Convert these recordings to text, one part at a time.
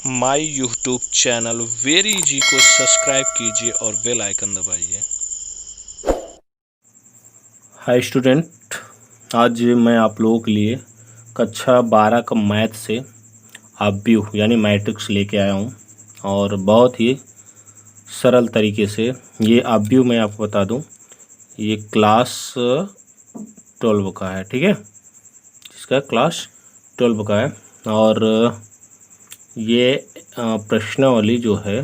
My YouTube channel very easy को subscribe कीजिए और बेल आइकन दबाइए। हाय स्टूडेंट, आज मैं आप लोगों के लिए कक्षा 12 का मैथ से ऑब्व्यू यानी मैट्रिक्स लेके आया हूँ और बहुत ही सरल तरीके से ये ऑब्व्यू मैं आपको बता दूँ। ये क्लास 12 का है, ठीक है, इसका क्लास 12 का है। और ये प्रश्नावली जो है,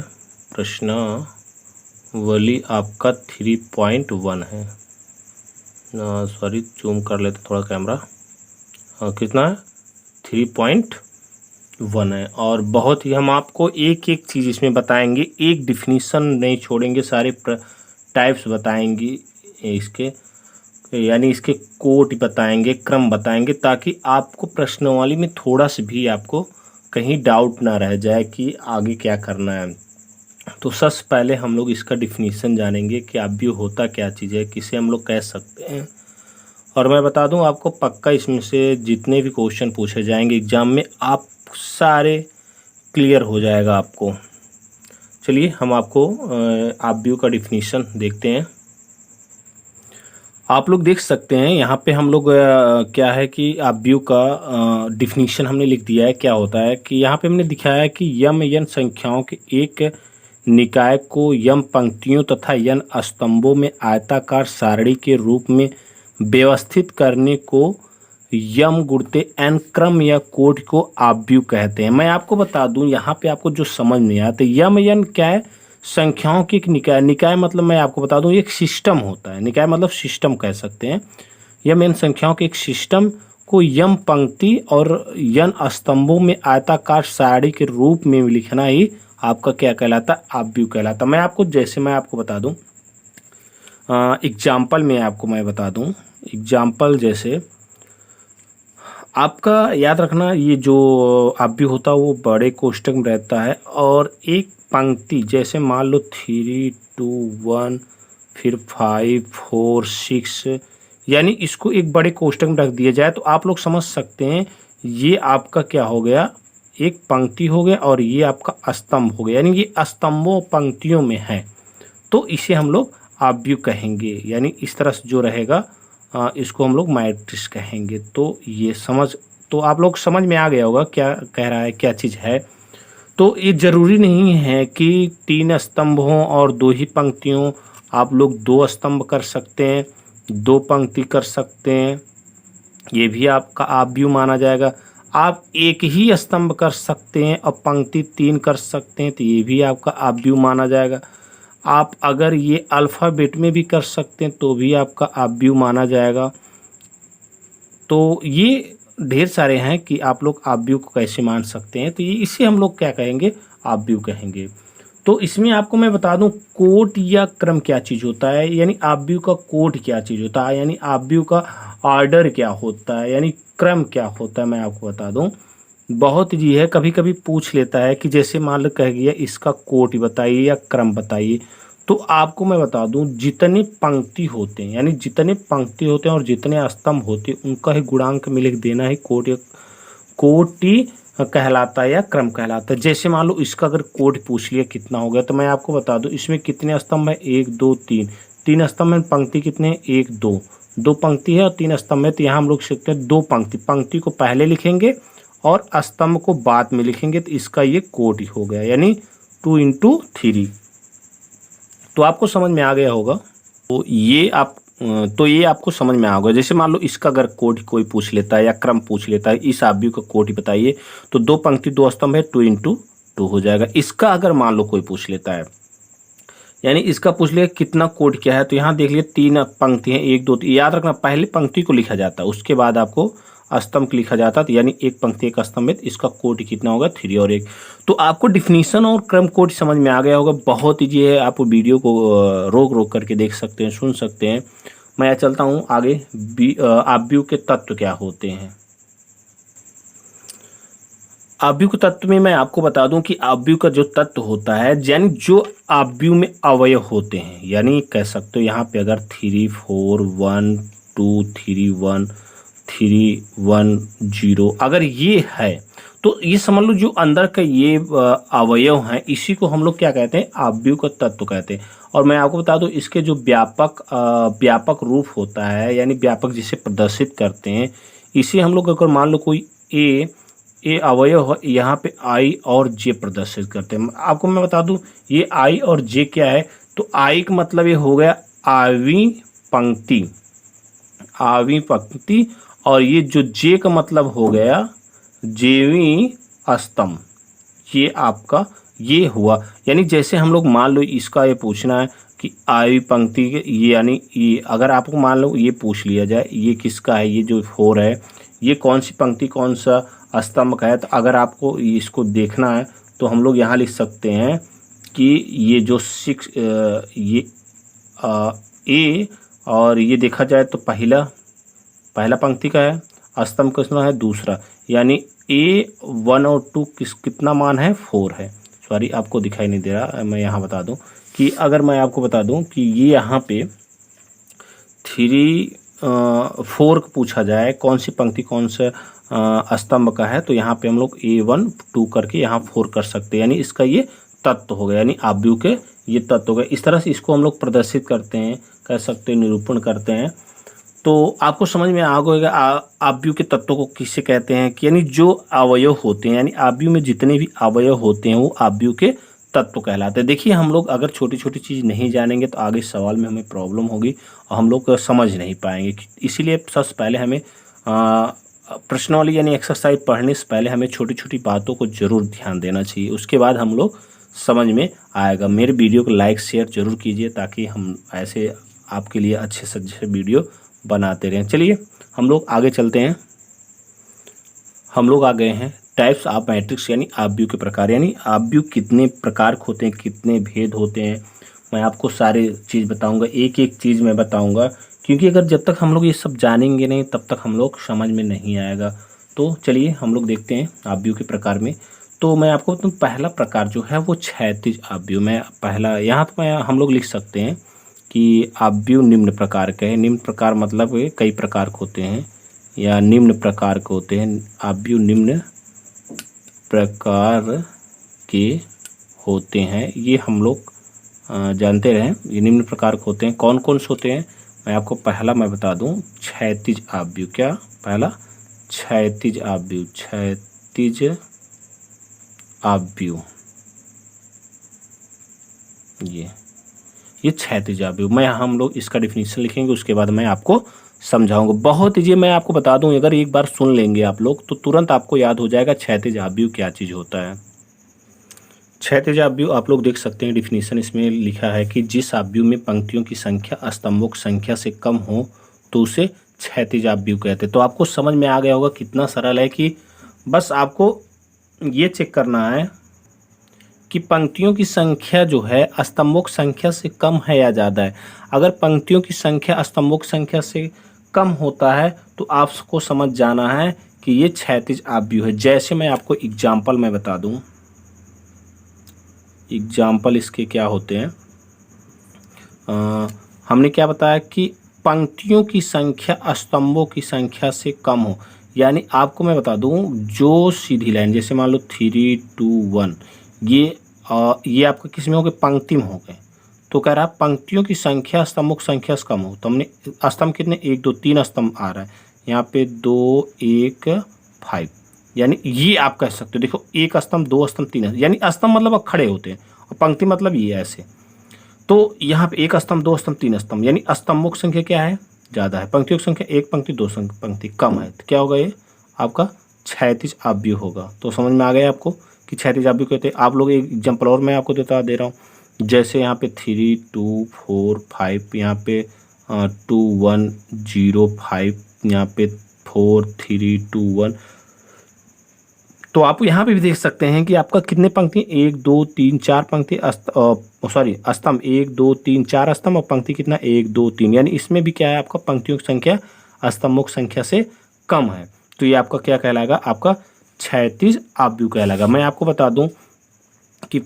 प्रश्नावली आपका 3.1 है। सॉरी, जूम कर लेते थोड़ा कैमरा। कितना है? 3.1 है। और बहुत ही हम आपको एक एक चीज़ इसमें बताएंगे, एक डिफिनीशन नहीं छोड़ेंगे, सारे टाइप्स बताएंगे इसके, यानी इसके कोट बताएंगे, क्रम बताएंगे, ताकि आपको प्रश्नावली में थोड़ा सा भी आपको कहीं डाउट ना रह जाए कि आगे क्या करना है। तो सबसे पहले हम लोग इसका डिफिनीशन जानेंगे कि ऑब्व्यू होता क्या चीज़ है, किसे हम लोग कह सकते हैं। और मैं बता दूं आपको, पक्का इसमें से जितने भी क्वेश्चन पूछे जाएंगे एग्जाम में, आप सारे क्लियर हो जाएगा आपको। चलिए हम आपको ऑब्व्यू का डिफिनीशन देखते हैं। आप लोग देख सकते हैं यहाँ पे हम लोग क्या है कि ऑब्व्यू का डिफिनीशन हमने लिख दिया है। क्या होता है कि यहाँ पे हमने दिखाया है कि यम एन संख्याओं के एक निकाय को यम पंक्तियों तथा यन स्तंभों में आयताकार सारणी के रूप में व्यवस्थित करने को यम गुणते एन क्रम या कोड को ऑब्व्यू कहते हैं। मैं आपको बता दूं, यहाँ पे आपको जो समझ नहीं आता, यम एन क्या है? संख्याओं की एक निकाय। निकाय मतलब मैं आपको बता दूं एक सिस्टम होता है। निकाय मतलब सिस्टम कह सकते हैं। यम एन संख्याओं के एक सिस्टम को यम पंक्ति और यन स्तंभों में आयताकार सारणी के रूप में लिखना ही आपका क्या कहलाता? ऑब्व्यू कहलाता। मैं आपको बता दूं एग्जाम्पल में आपको मैं बता दूं एग्जाम्पल, जैसे आपका याद रखना, ये जो ऑब्व्यू होता है वो बड़े कोष्टक में रहता है। और एक पंक्ति, जैसे मान लो 3, 2, 1, फिर 5, 4, 6, यानी इसको एक बड़े कोष्टक में रख दिया जाए तो आप लोग समझ सकते हैं ये आपका क्या हो गया, एक पंक्ति हो गया और ये आपका स्तंभ हो गया, यानी ये स्तंभों पंक्तियों में है, तो इसे हम लोग ऑब्व्यू कहेंगे। यानी इस तरह से जो रहेगा इसको हम लोग मैट्रिक्स कहेंगे। तो ये तो आप लोग समझ में आ गया होगा क्या कह रहा है, क्या चीज़ है। तो ये ज़रूरी नहीं है कि 3 स्तंभ हों और 2 ही पंक्तियों। आप लोग 2 स्तंभ कर सकते हैं, 2 पंक्ति कर सकते हैं, ये भी आपका ऑब्व्यू माना जाएगा। आप एक ही स्तंभ कर सकते हैं और पंक्ति 3 कर सकते हैं, तो ये भी आपका ऑब्व्यू माना जाएगा। आप अगर ये अल्फ़ाबेट में भी कर सकते हैं तो भी आपका ऑब्व्यू माना जाएगा। तो ये ढेर सारे हैं कि आप लोग ऑब्व्यू को कैसे मान सकते हैं। तो ये इसे हम लोग क्या कहेंगे? ऑब्व्यू कहेंगे। तो इसमें आपको मैं बता दूं कोट या क्रम क्या चीज़ होता है, यानी ऑब्व्यू का कोट क्या चीज़ होता है, यानी ऑब्व्यू का ऑर्डर क्या होता है, यानी क्रम क्या होता है। मैं आपको बता दूं, बहुत जी है, कभी कभी पूछ लेता है कि जैसे मान लो कह गया इसका कोट बताइए या क्रम बताइए। तो आपको मैं बता दूं, जितने पंक्ति होते हैं, यानी जितने पंक्ति होते हैं और जितने स्तंभ होते हैं, उनका ही गुणांक में लिख देना ही कोटि कहलाता है या क्रम कहलाता है। जैसे मान लो इसका अगर कोट पूछ लिया कितना हो गया, तो मैं आपको बता दूं इसमें कितने स्तंभ है, 1, 2, 3। 3 स्तंभ है, पंक्ति कितने, 1, 2। 2 पंक्ति है और 3 स्तंभ है, तो यहाँ हम लोग सीखते हैं 2 पंक्ति। पंक्ति को पहले लिखेंगे और स्तंभ को बाद में लिखेंगे, तो इसका ये कोट हो गया, यानी 2 × 3। तो आपको समझ में आ गया होगा। तो ये आपको समझ में आ होगा। जैसे मान लो इसका अगर कोट कोई पूछ लेता है या क्रम पूछ लेता है, इस ऑब्व्यू का कोट बताइए, तो 2 पंक्ति 2 स्तंभ है, 2 × 2 हो जाएगा। इसका अगर मान लो कोई पूछ लेता है, यानी इसका पूछ लिया कितना कोट क्या है, तो यहाँ देख लिए 3 पंक्ति हैं, 1, 2, 3। याद रखना पहले पंक्ति को लिखा जाता है, उसके बाद आपको स्तंभ लिखा जाता है। तो यानी एक पंक्ति एक स्तंभ है, इसका कोट कितना होगा, 3 और 1। तो आपको डिफिनीशन और क्रम कोट समझ में आ गया होगा। बहुत ईजी है, आप वीडियो को रोक रोक करके देख सकते हैं, सुन सकते हैं। मैं चलता हूँ आगे। ऑब्व्यू के तत्व क्या होते हैं। ऑब्व्यू के तत्व में मैं आपको बता दूं कि ऑब्व्यू का जो तत्व होता है, यानी जो ऑब्व्यू में अवयव होते हैं, यानी कह सकते हो यहाँ पे अगर 3, 4, 1, 2, 3, 1, 3, 1, 0 अगर ये है, तो ये समझ लो जो अंदर का ये अवयव हैं, इसी को हम लोग क्या कहते हैं, आव्यूह का तत्व कहते हैं। और मैं आपको बता दूं इसके जो व्यापक रूप होता है, यानी व्यापक जिसे प्रदर्शित करते हैं, इसे हम लोग अगर मान लो कोई ए अवयव है, यहाँ पे आई और जे प्रदर्शित करते हैं। आपको मैं बता दूं ये आई और जे क्या है, तो आई का मतलब ये हो गया आवी पंक्ति, और ये जो जे का मतलब हो गया जेवी स्तंभ। ये आपका ये हुआ, यानी जैसे हम लोग मान लो इसका ये पूछना है कि आवी पंक्ति के ये, यानी ये अगर आपको मान लो ये पूछ लिया जाए ये किसका है, ये जो 4 है ये कौन सी पंक्ति कौन सा स्तंभ का है, तो अगर आपको इसको देखना है तो हम लोग यहाँ लिख सकते हैं कि ये जो 6 ये ए, और ये देखा जाए तो पहला पंक्ति का है, स्तंभ कितना है दूसरा, यानी A1 और 2 कितना मान है 4 है। सॉरी आपको दिखाई नहीं दे रहा, मैं यहाँ बता दूं कि अगर मैं आपको बता दूं कि ये यहाँ पे 4 पूछा जाए कौन सी पंक्ति कौन सा स्तंभ का है, तो यहाँ पे हम लोग A1 2 करके यहाँ 4 कर सकते हैं, यानी इसका ये तत्व हो गया, यानी आव्यूह के ये तत्व हो गए। इस तरह से इसको हम लोग प्रदर्शित करते हैं, कह सकते हैं निरूपण करते हैं। तो आपको समझ में आ गएगा आव्यूह के तत्वों को किसे कहते हैं, कि यानी जो अवयव होते हैं, यानी आव्यूह में जितने भी अवयव होते हैं वो आव्यूह के तत्व कहलाते हैं। देखिए हम लोग अगर छोटी छोटी चीज़ नहीं जानेंगे तो आगे सवाल में हमें प्रॉब्लम होगी और हम लोग समझ नहीं पाएंगे। इसीलिए सबसे पहले हमें प्रश्नावली यानी एक्सरसाइज पढ़ने से पहले हमें छोटी छोटी बातों को ज़रूर ध्यान देना चाहिए, उसके बाद हम लोग समझ में आएगा। मेरे वीडियो को लाइक शेयर ज़रूर कीजिए ताकि हम ऐसे आपके लिए अच्छे से अच्छे वीडियो बनाते रहें। चलिए हम लोग आगे चलते हैं। हम लोग आ गए हैं टाइप्स ऑफ मैट्रिक्स, यानी आव्यूह के प्रकार, यानी आव्यूह कितने प्रकार के होते हैं, कितने भेद होते हैं। मैं आपको सारे चीज़ बताऊंगा, एक एक चीज़ मैं बताऊंगा, क्योंकि अगर जब तक हम लोग ये सब जानेंगे नहीं तब तक हम लोग समझ में नहीं आएगा। तो चलिए हम लोग देखते हैं आव्यूह के प्रकार में। तो मैं आपको बताऊं पहला प्रकार जो है वो क्षैतिज आव्यूह। मैं पहला यहाँ तो हम लोग लिख सकते हैं कि आव्यूह निम्न प्रकार के हैं। निम्न प्रकार मतलब कई प्रकार के होते हैं या निम्न प्रकार के होते हैं। आव्यूह निम्न प्रकार के होते हैं, ये हम लोग जानते रहें। ये निम्न प्रकार के होते हैं, कौन कौन से होते हैं मैं आपको पहला मैं बता दूं, क्षैतिज आव्यूह। क्या पहला? क्षैतिज आव्यूह। क्षैतिज आव्यूह ये क्षैतिज आव्यूह। मैं हम लोग इसका डिफिनीशन लिखेंगे, उसके बाद मैं आपको समझाऊंगा। बहुत ईजी, मैं आपको बता दूं, अगर एक बार सुन लेंगे आप लोग तो तुरंत आपको याद हो जाएगा क्षैतिज आव्यूह क्या चीज़ होता है। क्षैतिज आव्यूह आप लोग देख सकते हैं, डिफिनीशन इसमें लिखा है कि जिस आव्यूह में पंक्तियों की संख्या स्तंभों की संख्या से कम हो तो उसे क्षैतिज आव्यूह कहते हैं। तो आपको समझ में आ गया होगा कितना सरल है, कि बस आपको ये चेक करना है कि पंक्तियों की संख्या जो है स्तंभों की संख्या से कम है या ज़्यादा है। अगर पंक्तियों की संख्या स्तंभों की संख्या से कम होता है तो आपको समझ जाना है कि ये क्षैतिज आव्यूह है। जैसे मैं आपको एग्जाम्पल में बता दूं, एग्जाम्पल इसके क्या होते हैं। हमने क्या बताया कि पंक्तियों की संख्या स्तंभों की संख्या से कम हो, यानी आपको मैं बता दूं जो सीधी लाइन, जैसे मान लो 3 2 1, ये आपका किस में हो गए? पंक्ति में हो गए। तो कह रहा पंक्तियों की संख्या स्तंभों की संख्या से कम हो, तो हमने स्तंभ कितने 1 2 3 स्तंभ आ रहा है यहाँ पे 2 1 5, यानी ये आप कह सकते हो। देखो एक स्तंभ 2 स्तंभ 3, यानी स्तंभ मतलब खड़े होते हैं और पंक्ति मतलब ये ऐसे। तो यहाँ पे एक स्तंभ 2 स्तंभ 3 स्तंभ, यानी स्तंभों की संख्या क्या है? ज़्यादा है। पंक्तियों की संख्या 1 पंक्ति 2 पंक्ति कम है, तो क्या होगा? ये आपका क्षैतिज आव्यूह होगा। तो समझ में आ गया आपको कि क्षैतिज आव्यूह कहते हैं। आप लोग एक एग्जाम्पल और मैं आपको दे रहा हूँ, जैसे यहाँ पे 3 2 4 5, यहाँ पे 2 1 0 5, यहाँ पे 4 3 2 1। तो आप यहाँ पे भी देख सकते हैं कि आपका कितने पंक्ति? 1 2 3 4 पंक्ति, स्तंभ 1 2 3 4 स्तंभ, और पंक्ति कितना? 1 2 3, यानी इसमें भी क्या है? आपका पंक्तियों की संख्या स्तंभों की संख्या से कम है। तो ये आपका क्या कहलाएगा? आपका क्षैतिज आव्यूह कहलाएगा। मैं आपको बता दूं कि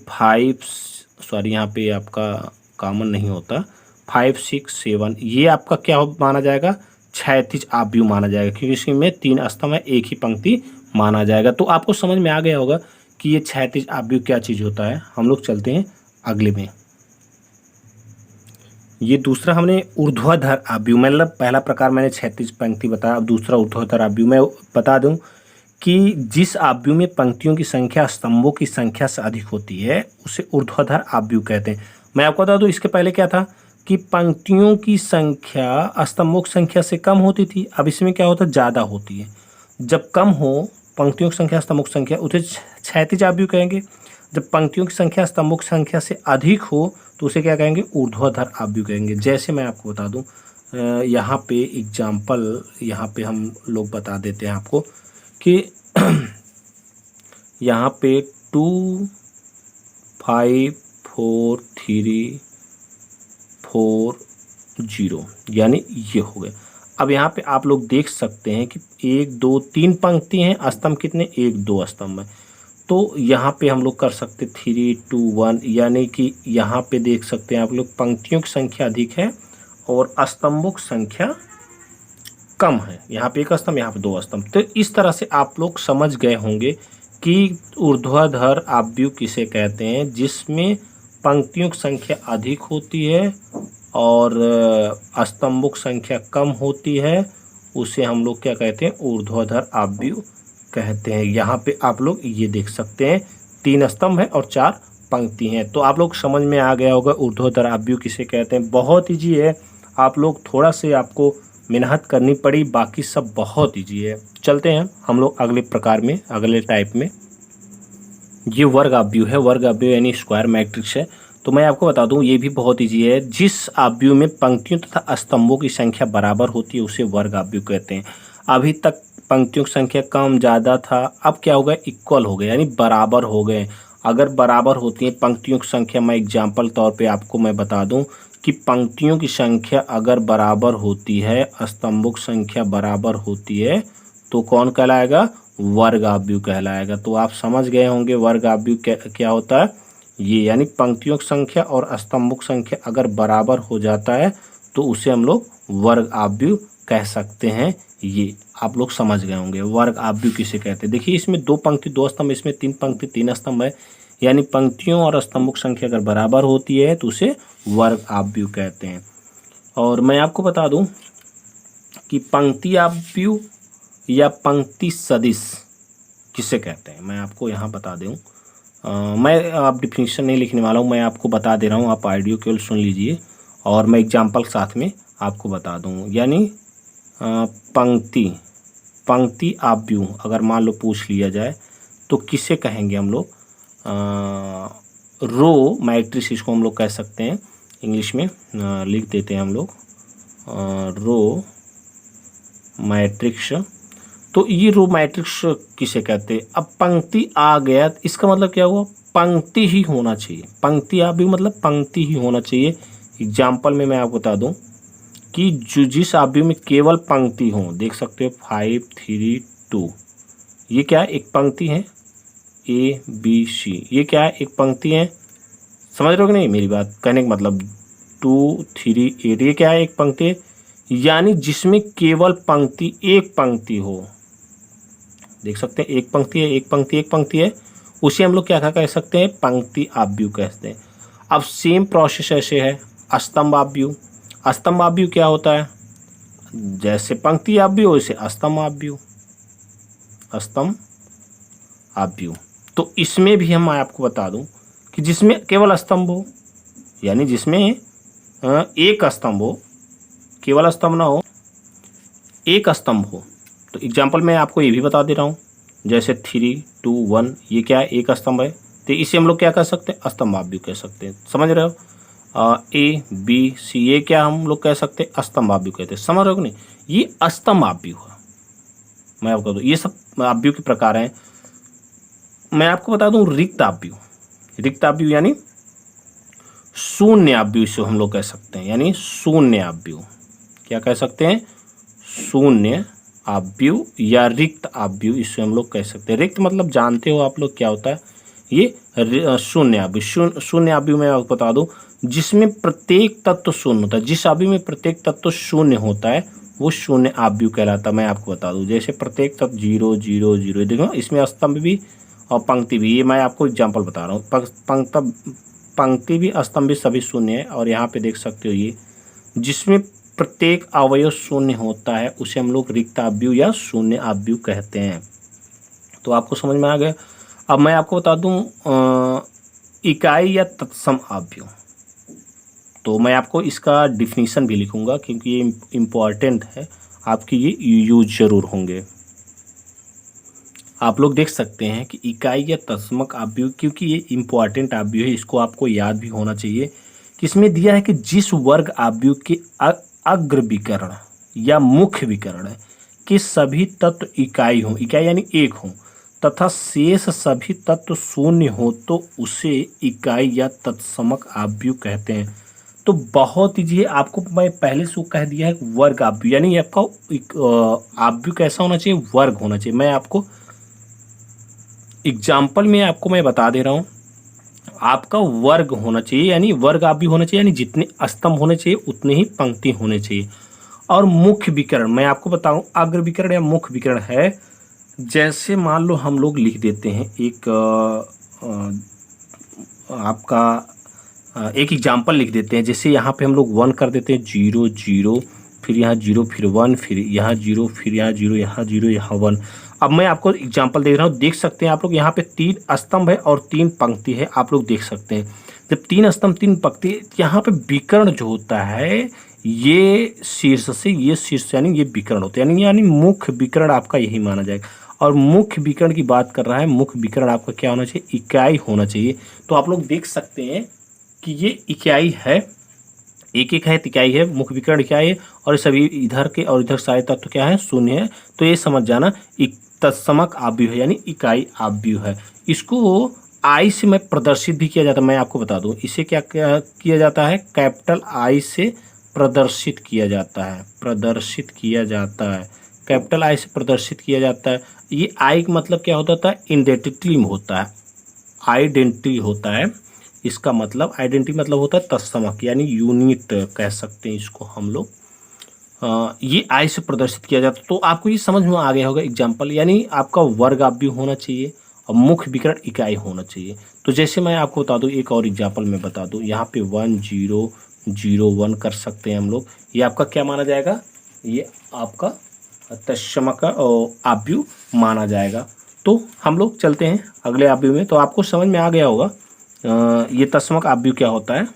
यहाँ पे आपका कॉमन नहीं होता, 5 6 7, ये आपका क्या माना जाएगा? क्षैतिज आव्यूह माना जाएगा, क्योंकि इसमें 3 स्तंभ है, एक ही पंक्ति माना जाएगा। तो आपको समझ में आ गया होगा कि ये क्षैतिज आव्यूह क्या चीज़ होता है। हम लोग चलते हैं अगले में। ये दूसरा हमने ऊर्ध्वाधर आव्यूह, मतलब पहला प्रकार मैंने क्षैतिज पंक्ति बताया, अब दूसरा ऊर्ध्वाधर आव्यूह। मैं बता दूं कि जिस आव्यूह में पंक्तियों की संख्या स्तंभों की संख्या से अधिक होती है उसे ऊर्ध्वाधर आव्यूह कहते हैं। मैं आपको बता दूं इसके पहले क्या था कि पंक्तियों की संख्या स्तंभों की संख्या से कम होती थी, अब इसमें क्या होता है ज़्यादा होती है। जब कम हो पंक्तियों की संख्या स्तंभों की संख्या उसे क्षैतिज आव्यूह कहेंगे। जब पंक्तियों की संख्या स्तंभों की संख्या से अधिक हो तो उसे क्या कहेंगे, ऊर्ध्वाधर आव्यूह कहेंगे। जैसे मैं आपको बता दूं यहाँ पे एग्जाम्पल यहाँ पे हम लोग बता देते हैं आपको कि यहाँ पे 2 5 4 3 4 0 यानी ये हो गए। अब यहाँ पे आप लोग देख सकते हैं कि 1 2 3 पंक्ति हैं, स्तंभ कितने, 1 2 स्तंभ है। तो यहाँ पे हम लोग कर सकते 3 2 1, यानी कि यहाँ पे देख सकते हैं आप लोग पंक्तियों की संख्या अधिक है और स्तंभों की संख्या कम है। यहाँ पे 1 स्तंभ, यहाँ पे 2 स्तंभ। तो इस तरह से आप लोग समझ गए होंगे कि ऊर्ध्वाधर आव्यूह किसे कहते हैं, जिसमें पंक्तियों की संख्या अधिक होती है और स्तंभों की संख्या कम होती है, उसे हम लोग क्या कहते हैं, ऊर्ध्वाधर आव्यूह कहते हैं। यहाँ पे आप लोग ये देख सकते हैं 3 स्तंभ है और 4 पंक्ति हैं। तो आप लोग समझ में आ गया होगा ऊर्ध्वाधर आव्यूह किसे कहते हैं। बहुत ईजी है, आप लोग थोड़ा से आपको मेहनत करनी पड़ी, बाकी सब बहुत ईजी है। चलते हैं हम लोग अगले प्रकार में, अगले टाइप में। ये वर्ग आव्यूह है। वर्ग आव्यूह यानी स्क्वायर मैट्रिक्स है। तो मैं आपको बता दूं ये भी बहुत ईजी है। जिस आव्यूह में पंक्तियों तथा स्तंभों की संख्या बराबर होती है उसे वर्ग आव्यूह कहते हैं। अभी तक पंक्तियों की संख्या कम ज़्यादा था, अब क्या हो गया, इक्वल हो गए यानी बराबर हो गए। अगर बराबर होती है पंक्तियों की संख्या, मैं एग्जाम्पल तौर पे आपको मैं बता दूं कि पंक्तियों की संख्या अगर बराबर होती है, स्तंभों की संख्या बराबर होती है, तो कौन कहलाएगा, वर्ग आव्यूह कहलाएगा। तो आप समझ गए होंगे वर्ग आव्यूह क्या होता है ये, यानी पंक्तियों की संख्या और स्तंभों की संख्या अगर बराबर हो जाता है तो उसे हम लोग वर्ग आव्यूह कह सकते हैं। ये आप लोग समझ गए होंगे वर्ग आव्यूह किसे कहते हैं। देखिए इसमें 2 पंक्ति 2 स्तंभ, इसमें 3 पंक्ति 3 स्तंभ है, यानी पंक्तियों और स्तंभों की संख्या अगर बराबर होती है तो उसे वर्ग आव्यूह कहते हैं। और मैं आपको बता दूं कि पंक्ति आव्यूह या पंक्ति सदिश किसे कहते हैं, मैं आपको यहाँ बता दूं। मैं आप डिफिनीशन नहीं लिखने वाला हूँ, मैं आपको बता दे रहा हूँ, आप ऑडियो केवल सुन लीजिए और मैं एग्जाम्पल साथ में आपको बता दूँ। यानी पंक्ति आव्यूह अगर मान लो पूछ लिया जाए तो किसे कहेंगे हम लोग, रो मैट्रिक्स इसको हम लोग कह सकते हैं। इंग्लिश में लिख देते हैं हम लोग रो मैट्रिक्स। तो ये रो मैट्रिक्स किसे कहते हैं। अब पंक्ति आ गया, इसका मतलब क्या हुआ, पंक्ति ही होना चाहिए। पंक्ति आव्यूह मतलब पंक्ति ही होना चाहिए। एग्जाम्पल में मैं आपको बता दूं कि जिस आव्यूह में केवल पंक्ति हो, देख सकते हो 5 3 2, ये क्या है, एक पंक्ति है, ABC, ये क्या है, एक पंक्ति है। समझ रहे हो कि नहीं मेरी बात, कहने का मतलब 2 3 8, ये क्या है, एक पंक्ति है। यानी जिसमें केवल पंक्ति, एक पंक्ति हो, देख सकते हैं एक पंक्ति है, एक पंक्ति, एक पंक्ति है, उसे हम लोग क्या कह सकते हैं, पंक्ति आव्यूह कहते हैं। अब सेम प्रोसेस ऐसे है स्तंभ आव्यूह। स्तंभ आव्यूह क्या होता है, जैसे पंक्ति आव्यूह वैसे स्तंभ आव्यूह, स्तंभ आव्यूह। तो इसमें भी हम आपको बता दूं कि जिसमें केवल स्तंभ हो, यानी जिसमें एक स्तंभ हो, केवल स्तंभ ना हो, एक स्तंभ हो। तो एग्जाम्पल मैं आपको ये भी बता दे रहा हूँ, जैसे 3 2 1, ये क्या है, एक स्तंभ है, तो इसे हम लोग क्या कह सकते हैं, स्तंभ आव्यूह कह सकते हैं। समझ रहे हो, ABC, ये क्या हम लोग कह सकते हैं, स्तंभ आव्यूह कहते हैं। समझ रहे हो कि नहीं, ये स्तंभ आव्यूह है। मैं आपको ये सब आव्यूह के प्रकार हैं। मैं आपको बता दूं रिक्त आव्यूह। रिक्त आव्यूह यानी शून्य आव्यूह, इसे हम लोग कह सकते हैं, यानी शून्य आव्यूह। क्या कह सकते हैं, शून्य आव्यूह या रिक्त आव्यूह, इसे हम लोग कह सकते हैं। रिक्त मतलब जानते हो आप लोग क्या होता है, ये शून्य आव्यूह। शून्य आव्यूह में आपको बता दूं जिसमें प्रत्येक तत्व शून्य होता है। जिस आव्यूह में प्रत्येक तत्व शून्य होता है वो शून्य आव्यूह कहलाता। मैं आपको बता दूं, जैसे प्रत्येक तत्व 0 0 0, देखो इसमें स्तंभ भी और पंक्ति भी, ये मैं आपको एग्जांपल बता रहा हूँ। पंक्ति भी स्तंभ भी सभी शून्य है। और यहाँ पे देख सकते हो ये जिसमें प्रत्येक अवयव शून्य होता है उसे हम लोग रिक्त आव्यूह या शून्य आव्यूह कहते हैं। तो आपको समझ में आ गया। अब मैं आपको बता दूं इकाई या तत्सम आव्यूह। तो मैं आपको इसका डिफिनीशन भी लिखूंगा क्योंकि ये इम्पॉर्टेंट है, आपके ये यूज जरूर होंगे। आप लोग देख सकते हैं कि इकाई या तत्समक आव्यूह, क्योंकि ये इम्पॉर्टेंट आव्यूह है, इसको आपको याद भी होना चाहिए कि इसमें दिया है कि जिस वर्ग आव्यूह के अग्र विकर्ण या मुख्य विकर्ण के सभी तत्व इकाई हों, इकाई यानी एक हों, तथा शेष सभी तत्व शून्य हो तो उसे इकाई या तत्समक आव्यूह कहते हैं। तो बहुत ईजी, आपको मैं पहले से कह दिया है वर्ग आव्यूह, यानी आपका आव्यूह कैसा होना चाहिए, वर्ग होना चाहिए। मैं आपको एग्जाम्पल में आपको मैं बता दे रहा हूँ, आपका वर्ग होना चाहिए, यानी वर्ग आव्यूह होना चाहिए, यानी जितने स्तंभ होने चाहिए उतने ही पंक्ति होने चाहिए। और मुख्य विकर्ण मैं आपको बताऊं, अग्र विकर्ण या मुख्य विकर्ण है, जैसे मान लो हम लोग लिख देते हैं एक एग्जाम्पल लिख देते हैं। जैसे यहाँ पे हम लोग 1 कर देते हैं, 0 0, फिर यहाँ 0, फिर 1, फिर यहाँ 0, फिर यहाँ 0, यहाँ 0, यहाँ 1। अब मैं आपको एग्जाम्पल दे रहा हूँ, देख सकते हैं आप लोग यहाँ पे 3 स्तंभ है और 3 पंक्ति है। आप लोग देख सकते हैं जब 3 स्तंभ 3 पंक्ति, यहाँ पे विकर्ण जो होता है ये शीर्ष से ये शीर्ष, यानी ये विकर्ण होते हैं, यानी मुख्य विकर्ण आपका यही माना जाएगा। और मुख्य विकर्ण की बात कर रहा है, मुख्य विकर्ण आपका क्या होना चाहिए, इकाई होना चाहिए। तो आप लोग देख सकते हैं कि ये इकाई है, एक एक है इकाई है, मुख्य विकर्ण इकाई है, और सभी इधर के और इधर सारे तत्व क्या है, शून्य है। तो ये समझ जाना तत्समक आव्यूह है, यानी इकाई आव्यूह है। इसको आई से मैं प्रदर्शित भी किया जाता है। मैं आपको बता दूं, इसे क्या किया जाता है, कैपिटल आई से प्रदर्शित किया जाता है, प्रदर्शित किया जाता है, कैपिटल आई से प्रदर्शित किया जाता है। ये आई का मतलब क्या होता है, आइडेंटिटी में होता है, आइडेंटिटी होता है। इसका मतलब आइडेंटिटी मतलब होता है तत्समक, यानी यूनिट कह सकते हैं इसको हम लोग। ये आई से प्रदर्शित किया जाता है। तो आपको ये समझ में आ गया होगा एग्जाम्पल, यानी आपका वर्ग आव्यूह होना चाहिए और मुख्य विकर्ण इकाई होना चाहिए। तो जैसे मैं आपको बता दूं, एक और एग्जाम्पल मैं बता दूं, यहाँ पे 1 0 0 1 कर सकते हैं हम लोग। ये आपका क्या माना जाएगा, ये आपका तत्समक आव्यूह माना जाएगा। तो हम लोग चलते हैं अगले आव्यूह में। तो आपको समझ में आ गया होगा ये तत्समक आव्यूह क्या होता है।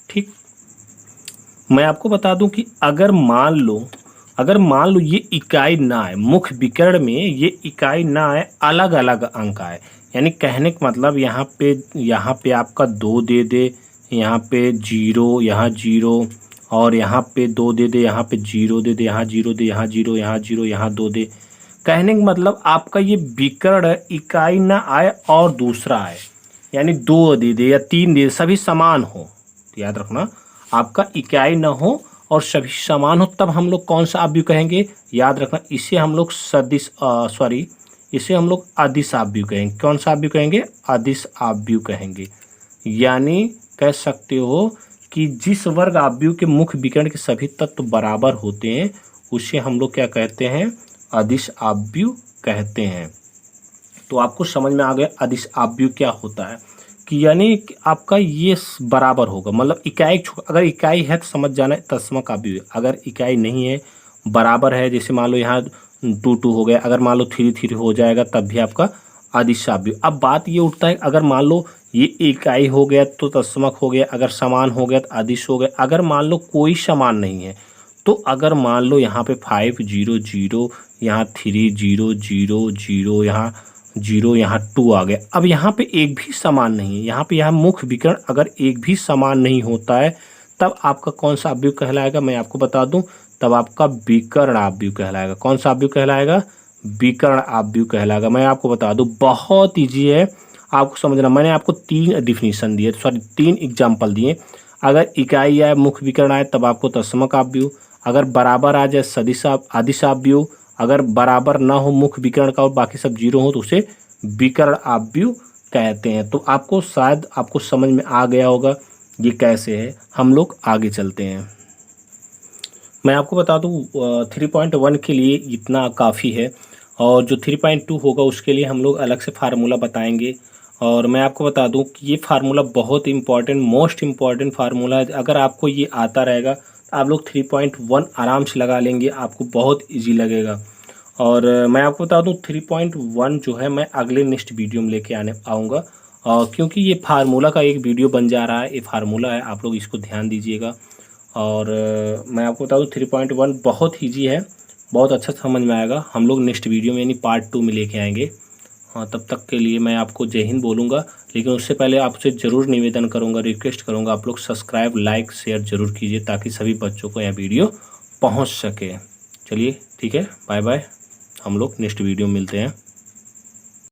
ठीक, मैं आपको बता दूं कि अगर मान लो ये इकाई ना आए, मुख्य विकर्ण में ये इकाई ना आए, अलग अलग अंक आए, यानी कहने का मतलब यहाँ पे आपका 2 दे दे, यहाँ पे 0, यहाँ 0, और यहाँ पे 2 दे दे, यहाँ पे 0 दे दे, यहाँ 0 दे, यहाँ 0, यहाँ 0, यहाँ 2 दे। कहने का मतलब आपका ये विकर्ण इकाई ना आए और दूसरा आए, यानी 2 दे दे या 3 दे दे, सभी समान हो। याद रखना, आपका इकाई न हो और सभी समान हो, तब हम लोग कौन सा आव्यूह कहेंगे, याद रखना, इसे हम लोग इसे हम लोग अदिश आव्यूह कहेंगे। कौन सा आव्यूह कहेंगे, अदिश आव्यूह कहेंगे। यानी कह सकते हो कि जिस वर्ग आव्यूह के मुख्य विकर्ण के सभी तत्व बराबर होते हैं उसे हम लोग क्या कहते हैं, अदिश आव्यूह कहते हैं। तो आपको समझ में आ गया अदिश आव्यूह क्या होता है, कि यानी आपका ये बराबर होगा, मतलब इकाई, अगर इकाई है तो समझ जाना तत्समक आव्यूह, अगर इकाई नहीं है, बराबर है, जैसे मान लो यहाँ 2 2 हो गया, अगर मान लो 3 3 हो जाएगा तब भी आपका अदिश आव्यूह। अब बात ये उठता है, अगर मान लो ये इकाई हो गया तो तत्समक हो गया, अगर समान हो गया तो अदिश हो गया। अगर मान लो कोई समान नहीं है, तो अगर मान लो यहाँ पे 5 0 0, यहाँ 3 0 0 0, यहाँ 0, यहाँ 2 आ गया। अब यहाँ पे एक भी समान नहीं है, यहाँ मुख्य विकर्ण अगर एक भी समान नहीं होता है तब आपका कौन सा आव्यूह कहलाएगा, मैं आपको बता दूं, तब आपका विकर्ण आव्यूह कहलाएगा। कौन सा आव्यूह कहलाएगा, विकर्ण आव्यूह कहलाएगा। मैं आपको बता दूं, बहुत ईजी है आपको समझना। मैंने आपको 3 डिफिनीशन दिए, 3 एग्जाम्पल दिए। अगर इकाई आए, मुख्य विकर्ण आए, तब आपको तत्समक आव्यूह। अगर बराबर आ जाए, सदिश अदिश आव्यूह। अगर बराबर ना हो मुख्य विकर्ण का और बाकी सब 0 हो तो उसे विकर्ण आव्यूह कहते हैं। तो आपको शायद आपको समझ में आ गया होगा ये कैसे है। हम लोग आगे चलते हैं। मैं आपको बता दूं 3.1 के लिए इतना काफ़ी है, और जो 3.2 होगा उसके लिए हम लोग अलग से फार्मूला बताएंगे। और मैं आपको बता दूं कि ये फार्मूला बहुत इम्पॉर्टेंट, मोस्ट इम्पॉर्टेंट फार्मूला है। अगर आपको ये आता रहेगा तो आप लोग 3.1 आराम से लगा लेंगे, आपको बहुत ईजी लगेगा। और मैं आपको बता दूं 3.1 जो है मैं अगले नेक्स्ट वीडियो में लेके आने आऊँगा, क्योंकि ये फार्मूला का एक वीडियो बन जा रहा है। ये फार्मूला है, आप लोग इसको ध्यान दीजिएगा। और मैं आपको बता दूँ 3.1 बहुत ईजी है, बहुत अच्छा समझ में आएगा। हम लोग नेक्स्ट वीडियो में यानी पार्ट 2 में लेके आएंगे। हाँ, तब तक के लिए मैं आपको जय हिंद बोलूँगा, लेकिन उससे पहले आपसे ज़रूर निवेदन करूँगा, रिक्वेस्ट करूँगा, आप लोग सब्सक्राइब, लाइक, शेयर ज़रूर कीजिए ताकि सभी बच्चों को यह वीडियो पहुँच सके। चलिए ठीक है, बाय बाय, हम लोग नेक्स्ट वीडियो में मिलते हैं।